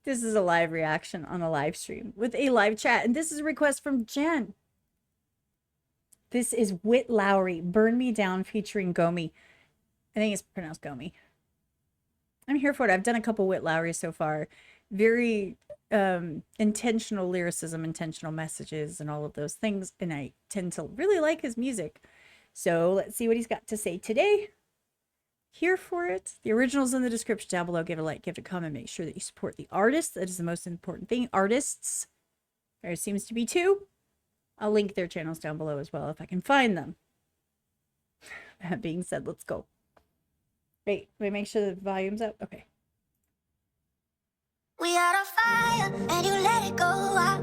This is a live reaction on a live stream with a live chat. And this is a request from Jen. This is Witt Lowry, Burn Me Down featuring Gomey. I think it's pronounced Gomey. I'm here for it. I've done a couple Witt Lowry so far. Very intentional lyricism, intentional messages, and all of those things. And I tend to really like his music. So let's see what he's got to say today. Here for it. The original's in the description down below. Give it a like, give it a comment. Make sure that you support the artist. That is the most important thing. Artists. There seems to be two. I'll link their channels down below as well if I can find them. That being said, let's go. Wait, make sure the volume's up. Okay. We had a fire and you let it go out.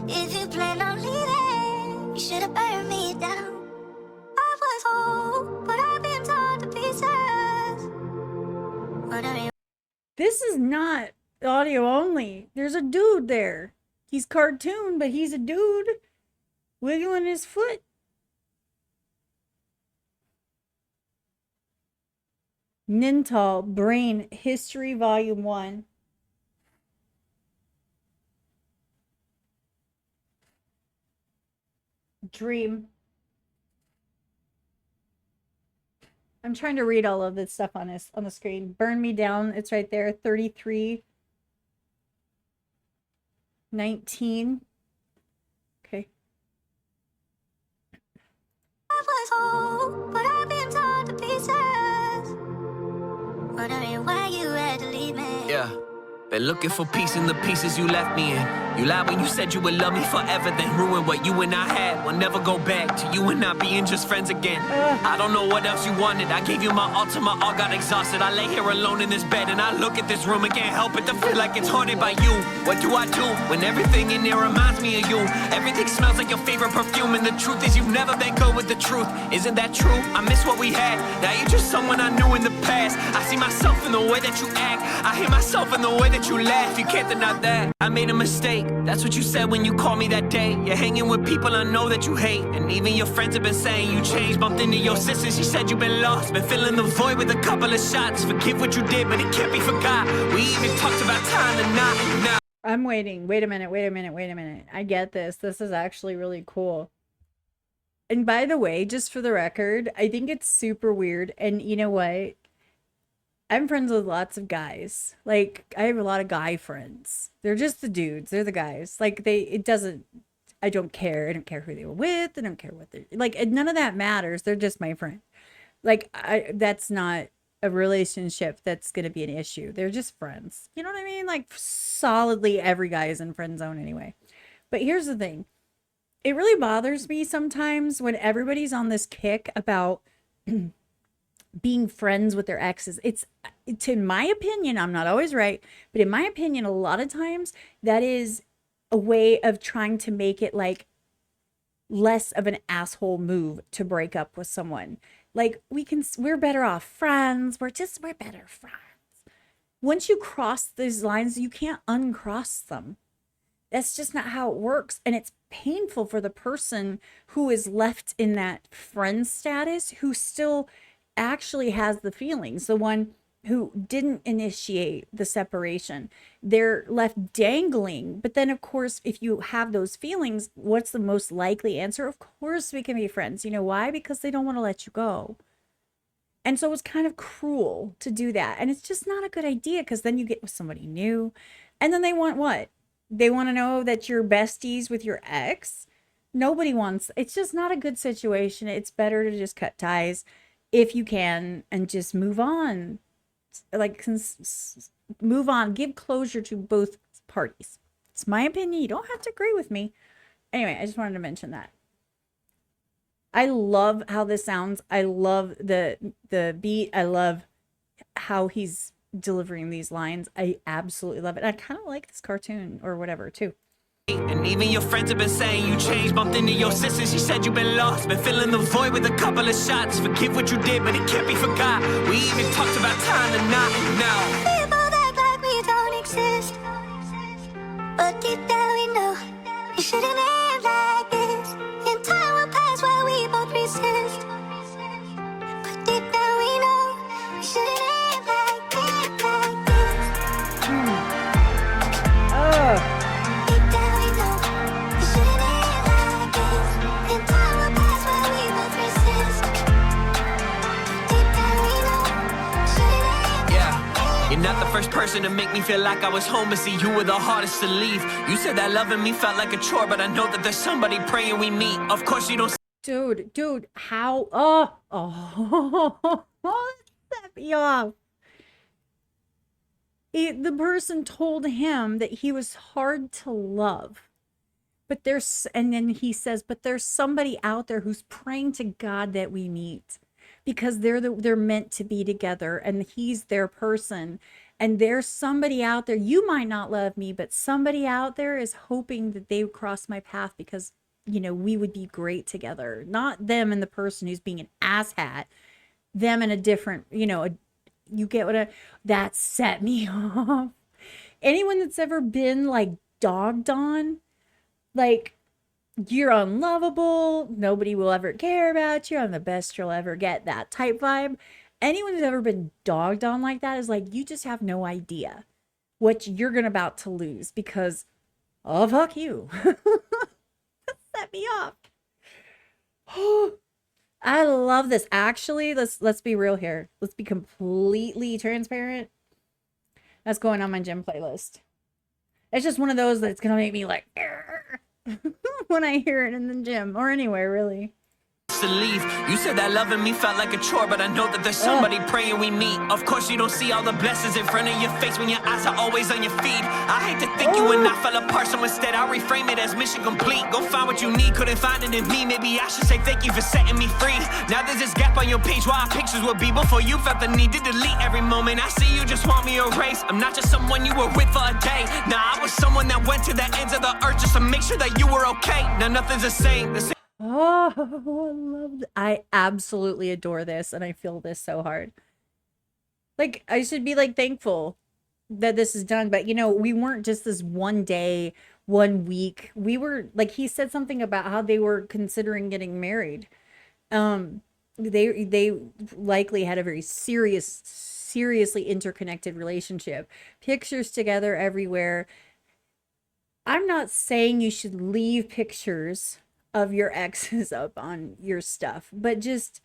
If you plan on leaving, you should have burned me down. I was whole, but I've been torn to pieces. Whatever. This is not audio only. There's a dude there. He's cartoon, but he's a dude wiggling his foot. Nintal Brain History Volume 1. Dream. I'm trying to read all of this stuff on the screen. Burn Me Down. It's right there. 33:19. Okay. I was whole, but I've been torn to pieces. Wondering why you had to leave me. Yeah. Been looking for peace in the pieces you left me in. You lied when you said you would love me forever, then ruin what you and I had. We'll never go back to you and I being just friends again. I don't know what else you wanted. I gave you my all till my all got exhausted. I lay here alone in this bed and I look at this room and can't help it to feel like it's haunted by you. What do I do when everything in there reminds me of you? Everything smells like your favorite perfume, and the truth is you've never been good with the truth. Isn't that true? I miss what we had. Now you're just someone I knew in the past. I see myself in the way that you act. I hear myself in the way that you laugh. You can't deny that I made a mistake. That's what you said when you called me that day. You're hanging with people I know that you hate, and even your friends have been saying you changed. Bumped into your sister, she said you've been lost. Been filling the void with a couple of shots. Forgive what you did, but it can't be forgot. We even talked about time to not now. I'm waiting. Wait a minute. I get this. This is actually really cool. And by the way, just for the record, I think it's super weird. And you know what? I'm friends with lots of guys. Like, I have a lot of guy friends. They're just the dudes. They're the guys. Like, I don't care. I don't care who they were with. I don't care what they're, like, none of that matters. They're just my friend. Like, that's not a relationship that's going to be an issue. They're just friends. You know what I mean? Like, solidly every guy is in friend zone anyway. But here's the thing. It really bothers me sometimes when everybody's on this kick about being friends with their exes. It's, to my opinion, I'm not always right, but in my opinion, a lot of times that is a way of trying to make it less of an asshole move to break up with someone. Like, we're better off friends. We're better friends. Once you cross these lines, you can't uncross them. That's just not how it works. And it's painful for the person who is left in that friend status, who still actually has the feelings, the one who didn't initiate the separation. They're left dangling. But then, of course, if you have those feelings, what's the most likely answer? Of course we can be friends. You know why? Because they don't want to let you go. And so it's kind of cruel to do that. And it's just not a good idea, because then you get with somebody new, and then they want what? They want to know that you're besties with your ex. Nobody wants, it's just not a good situation. It's better to just cut ties if you can and just move on. Like, move on, give closure to both parties. It's my opinion. You don't have to agree with me. Anyway, I just wanted to mention that. I love how this sounds. I love the beat. I love how he's delivering these lines. I absolutely love it. I kind of like this cartoon or whatever too. And even your friends have been saying you changed. Bumped into your sister, she said you've been lost. Been filling the void with a couple of shots. Forgive what you did, but it can't be forgot. We even talked about time to not now. People act like we don't exist, but deep down we know it shouldn't end like this. And time will pass while we both resist, but deep down we know it shouldn't end like this, like this. to make me feel like I was home, but see, you were the hardest to leave. You said that loving me felt like a chore, but I know that there's somebody praying we meet. Of course you don't. Dude, how? Set me off. The person told him that he was hard to love. But and then he says, but there's somebody out there who's praying to God that we meet, because they're meant to be together and he's their person. And there's somebody out there, you might not love me, but somebody out there is hoping that they would cross my path because, you know, we would be great together. Not them and the person who's being an asshat, them in a different, you know, you get what that set me off. Anyone that's ever been like dogged on, like, you're unlovable, nobody will ever care about you, I'm the best you'll ever get, that type vibe. Anyone who's ever been dogged on like that is like, you just have no idea what you're about to lose, because oh, fuck you. Set me off. I love this. Actually, let's be real here. Let's be completely transparent. That's going on my gym playlist. It's just one of those that's gonna make me like when I hear it in the gym or anywhere, really. To leave. You said that loving me felt like a chore, but I know that there's somebody praying we meet. Of course you don't see all the blessings in front of your face when your eyes are always on your feet. I hate to think you and I fell apart, so instead I'll reframe it as mission complete. Go find what you need, couldn't find it in me. Maybe I should say thank you for setting me free. Now there's this gap on your page where our pictures would be before you felt the need to delete every moment. I see you just want me erased. I'm not just someone you were with for a day. Nah, I was someone that went to the ends of the earth just to make sure that you were okay. Now nothing's the same. Oh, I love it. I absolutely adore this, and I feel this so hard. Like, I should be like thankful that this is done, but you know, we weren't just this one day, 1 week. We were like, he said something about how they were considering getting married. They likely had a very seriously interconnected relationship. Pictures together everywhere. I'm not saying you should leave pictures of your exes up on your stuff, but just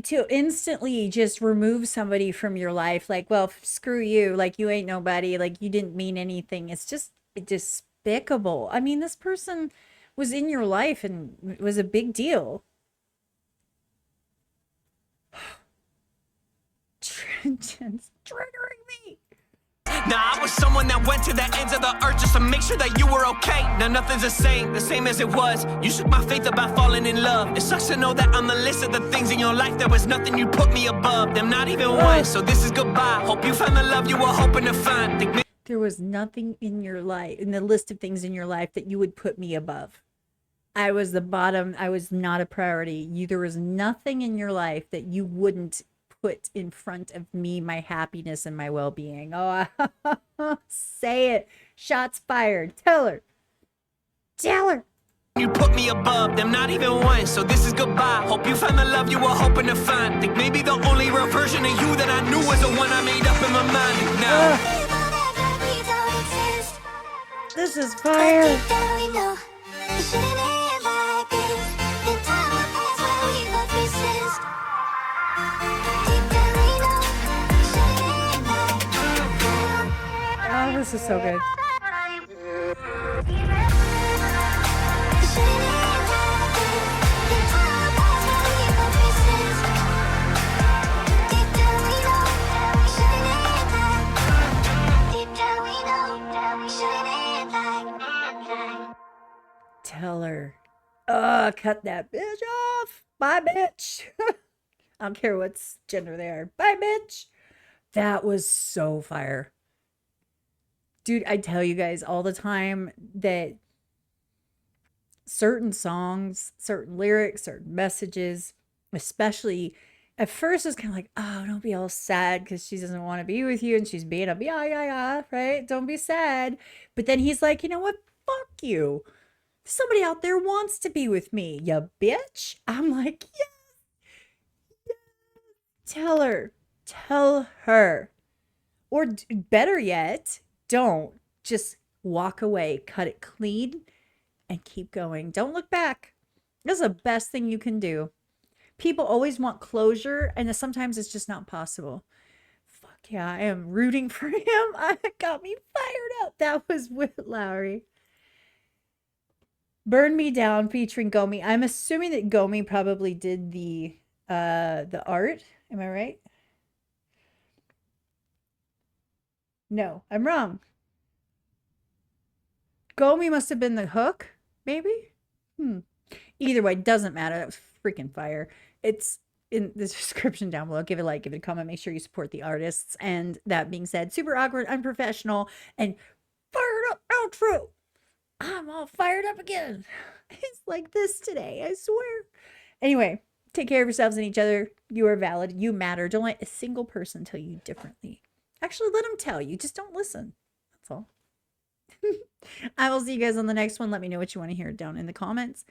to instantly just remove somebody from your life, like, well, screw you, like, you ain't nobody, like, you didn't mean anything. It's just despicable. I mean, this person was in your life and it was a big deal. It's triggering me. Now I was someone that went to the ends of the earth just to make sure that you were okay. Now nothing's the same as it was. You shook my faith about falling in love. It sucks to know that on the list of the things in your life, there was nothing you put me above. Them not even one, so this is goodbye. Hope you found the love you were hoping to find. There was nothing in your life, in the list of things in your life, that you would put me above. I was the bottom. I was not a priority. There was nothing in your life that you wouldn't put in front of me, my happiness and my well-being. Oh, say it. Shots fired. Tell her. You put me above them, not even one, so this is goodbye. Hope you found the love you were hoping to find. Think maybe the only real version of you that I knew was the one I made up in my mind. Now this is fire. Oh, this is so good. Tell her. Cut that bitch off. Bye, bitch. I don't care what gender they are. Bye, bitch. That was so fire. Dude, I tell you guys all the time that certain songs, certain lyrics, certain messages, especially at first it's kind of like, oh, don't be all sad because she doesn't want to be with you and she's being a yeah, right? Don't be sad. But then he's like, you know what? Fuck you. Somebody out there wants to be with me, you bitch. I'm like, yes. Tell her. Or better yet, don't. Just walk away, cut it clean, and keep going. Don't look back. That's the best thing you can do. People always want closure, and sometimes it's just not possible. Fuck yeah, I am rooting for him. It got me fired up. That was Witt Lowry. Burn Me Down featuring Gomey. I'm assuming that Gomey probably did the art. Am I right? No, I'm wrong. Gomey must have been the hook, maybe? Either way, doesn't matter. That was freaking fire. It's in the description down below. Give it a like, give it a comment. Make sure you support the artists. And that being said, super awkward, unprofessional, and fired up outro. I'm all fired up again. It's like this today, I swear. Anyway, take care of yourselves and each other. You are valid. You matter. Don't let a single person tell you differently. Actually, let them tell you. Just don't listen. That's all. I will see you guys on the next one. Let me know what you want to hear down in the comments.